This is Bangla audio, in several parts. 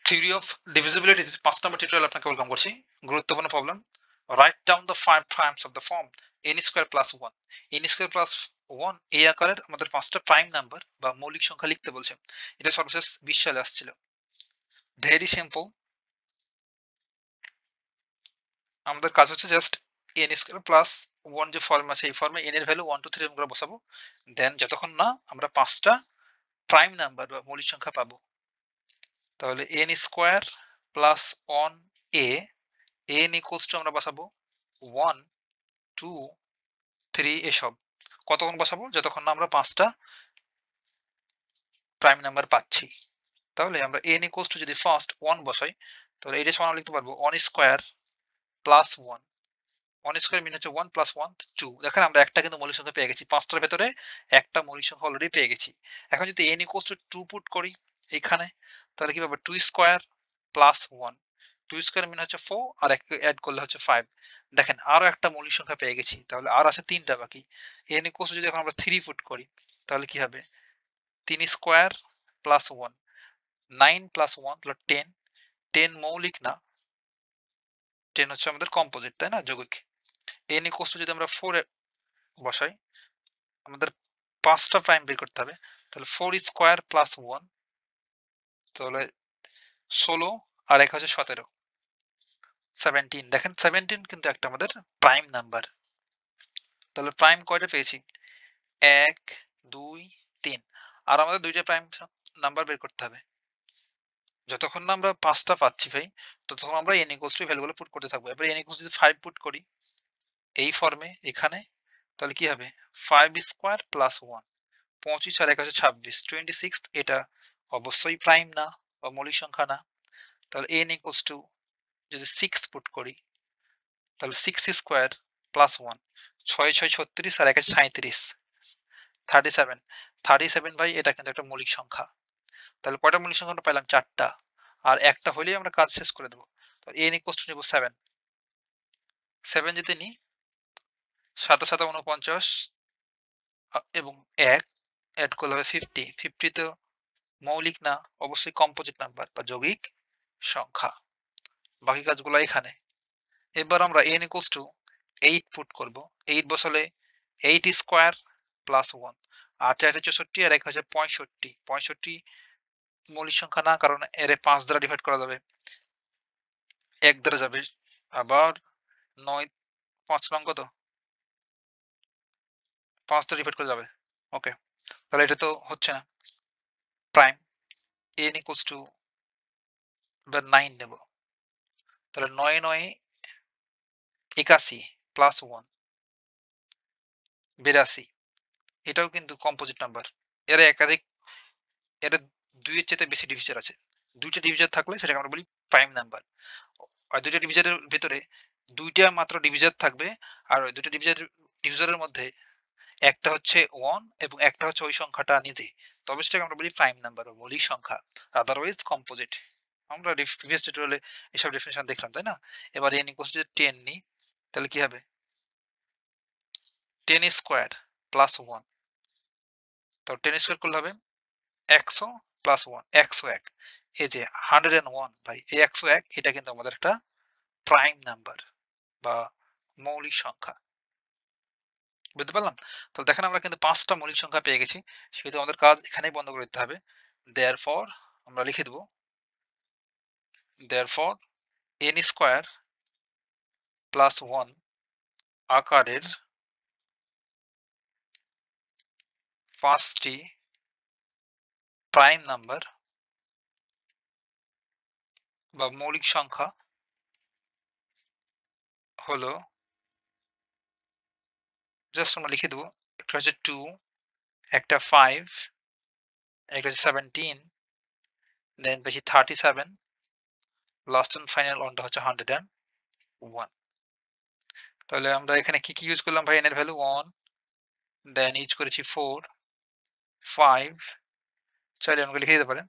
Theory of divisibility 5 number tutorial আপনাকে ওয়েলকাম করছি। গুরুত্বপূর্ণ problem. Write down the 5 primes of the form n square plus 1। n square plus 1 এই আকারের আমাদের 5টা প্রাইম নাম্বার বা মৌলিক সংখ্যা লিখতে বলছে। এটা সর্বশেষ 20 সালে আসছিল। Very simple. আমাদের কাজ হচ্ছে জাস্ট n স্কয়ার প্লাস 1 যে ফর্ম আছে এই ফর্মে n এর ভ্যালু 1 2 3 আমরা বসাবো। দেন যতক্ষণ না আমরা 5টা প্রাইম নাম্বার বা মৌলিক সংখ্যা পাবো। তাহলে n square plus 1a n equals to আমরা বসাবো 1 2 3 এসব। কতক্ষণ বসাবো? যতক্ষণ না আমরা 5টা প্রাইম নাম্বার পাচ্ছি। তাহলে আমরা n ইকুয়ালস টু যদি ফার্স্ট 1 বসাই তাহলে এটা সমান লিখতে পারবো 1 স্কয়ার প্লাস 1। 1 স্কয়ার মিন হচ্ছে 1 প্লাস 1 2। দেখেন আমরা একটা কিন্তু মৌলিক সংখ্যা পেয়ে গেছি। 5টার ভেতরে একটা মৌলিক সংখ্যা অলরেডি পেয়ে গেছি। এখন যদি n ইকুয়ালস টু 2 পুট করি এখানে তাহলে কি পাবো 2 স্কয়ার প্লাস 1। 2 স্কয়ার মিন হচ্ছে 4 আর একটা এড করলে হচ্ছে 5। দেখেন আরো একটা মৌলিক সংখ্যা পেয়ে গেছি। তাহলে আর আছে 3টা বাকি। n ইকুয়ালস যদি এখন আমরা 3 পুট করি তাহলে কি হবে 3 স্কয়ার প্লাস 1 9 প্লাস 1 তাহলে 10। 10 মৌলিক না, 10 হচ্ছে আমাদের কম্পোজিট, তাই না, যৌগিক। n ইকুয়ালস যদি আমরা 4 এ বসাই আমাদের 5টা প্রাইম বের করতে হবে। তাহলে 4 স্কয়ার প্লাস 1 তাহলে 16 আর এক হচ্ছে 17 17। দেখেন 17 কিন্তু একটা আমাদের প্রাইম নাম্বার। তাহলে প্রাইম কয়টা পেয়েছি 1 2 3। আর আমাদের দুইটা প্রাইম নাম্বার বের করতে হবে। যতক্ষণ না আমরা 5টা পাচ্ছি ভাই ততক্ষণ আমরা n ইকুয়ালস টু ভ্যালুগুলো পুট করতে থাকবো। এবার n ইকুয়ালস যদি 5 পুট করি এই ফর্মে এখানে তাহলে কি হবে 5 স্কয়ার প্লাস 1 25 আর 1 হচ্ছে 26 26। এটা অবশ্যই প্রাইম না বা মৌলিক সংখ্যা না। তাহলে n ইকুয়ালস টু যদি 6 পুট করি তাহলে 6 স্কয়ার প্লাস 1 6 6 36 আর 1 আছে 37 37 37 ভাই এটা কিন্তু একটা মৌলিক সংখ্যা। তাহলে কয়টা মৌলিক সংখ্যা আমরা পেলাম 4টা। আর একটা হলেই আমরা কাজ শেষ করে দেব। তো n ইকুয়ালস টু নেব 7 7 যদি নিই 7 7 49 এবং 1 এড করলে হবে 50 50 তো মৌলিক না, অবশ্যই কম্পোজিট নাম্বার বা যৌগিক সংখ্যা। বাকি কাজগুলো এখানে। এবার আমরা n ইকুয়ালস টু 8 পুট করব। 8 বসালে 8 স্কয়ার প্লাস 1 আর 4 64 আর 1 হচ্ছে 65 65 মৌলিক সংখ্যা না, কারণ এর 5 দ্বারা ডিভাইড করা যাবে, 1 দ্বারা যাবে। আবার 9 5 নং কত 5 দ্বারা ডিভাইড করা যাবে। ওকে, তাহলে এটা তো হচ্ছে না প্রাইম। n ইকুয়ালস টু এবার 9 নেব। তাহলে 9 9 81 প্লাস 1 82। এটাও কিন্তু কম্পোজিট নাম্বার। এর একাধিক, এর 2 এর চেয়ে বেশি ডিভিজার আছে। 2টা ডিভিজার থাকলে সেটাকে আমরা বলি প্রাইম নাম্বার। আর 2টা ডিভিজারের ভিতরে 2টা মাত্র ডিভিজার থাকবে আর ওই 2টা ডিভিজারের মধ্যে একটা হচ্ছে 1 এবং একটা হচ্ছে ওই সংখ্যাটা নিজে। তবে সেটাকে আমরা বলি প্রাইম নাম্বার বা মৌলিক সংখ্যা। Otherwise composite. আমরা প্রিভিয়াস টিউটোরিয়ালে এসব ডেফিনিশন দেখলাম, তাই না? এবার n ইকুয়ালস যদি 10 নিই তাহলে কি হবে 10 স্কয়ার প্লাস 1। তো 10 স্কয়ার করলে হবে 100 প্লাস 1 101। এই যে 101 ভাই, এই 101 এটা কিন্তু আমাদের একটা প্রাইম নাম্বার বা মৌলিক সংখ্যা। বুঝতে পারলাম? তো দেখেন আমরা কিন্তু 5টা মৌলিক সংখ্যা পেয়ে গেছি। সেহেতু আমাদের কাজ এখানেই বন্ধ করে দিতে হবে। দেয়ারফর আমরা লিখে দেব দেয়ারফর n স্কয়ার প্লাস 1 আকারের 5টি প্রাইম নাম্বার বা মৌলিক সংখ্যা হলো, জাস্ট আমরা লিখে দেব, একটা হচ্ছে 2, একটা 5, একটা হচ্ছে 17, দেন পেয়েছি 37, লাস্ট এন্ড ফাইনাল ওয়ানটা হচ্ছে 101। তাহলে আমরা এখানে কি ইউজ করলাম ভাই, n এর ভ্যালু 1, দেন ইউজ করেছি 4 5, চাইলে আমাকে লিখে দিতে পারেন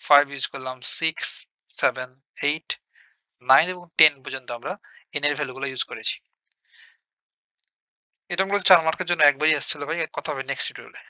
5 ইউজ করলাম 6 7 8 9 এবং 10 পর্যন্ত আমরা n এর ভ্যালুগুলো ইউজ করেছি। এটা মূলত 4 মার্কের জন্য একবারই আসছিল ভাই। কথা হবে নেক্সট টিউটোরিয়ালে।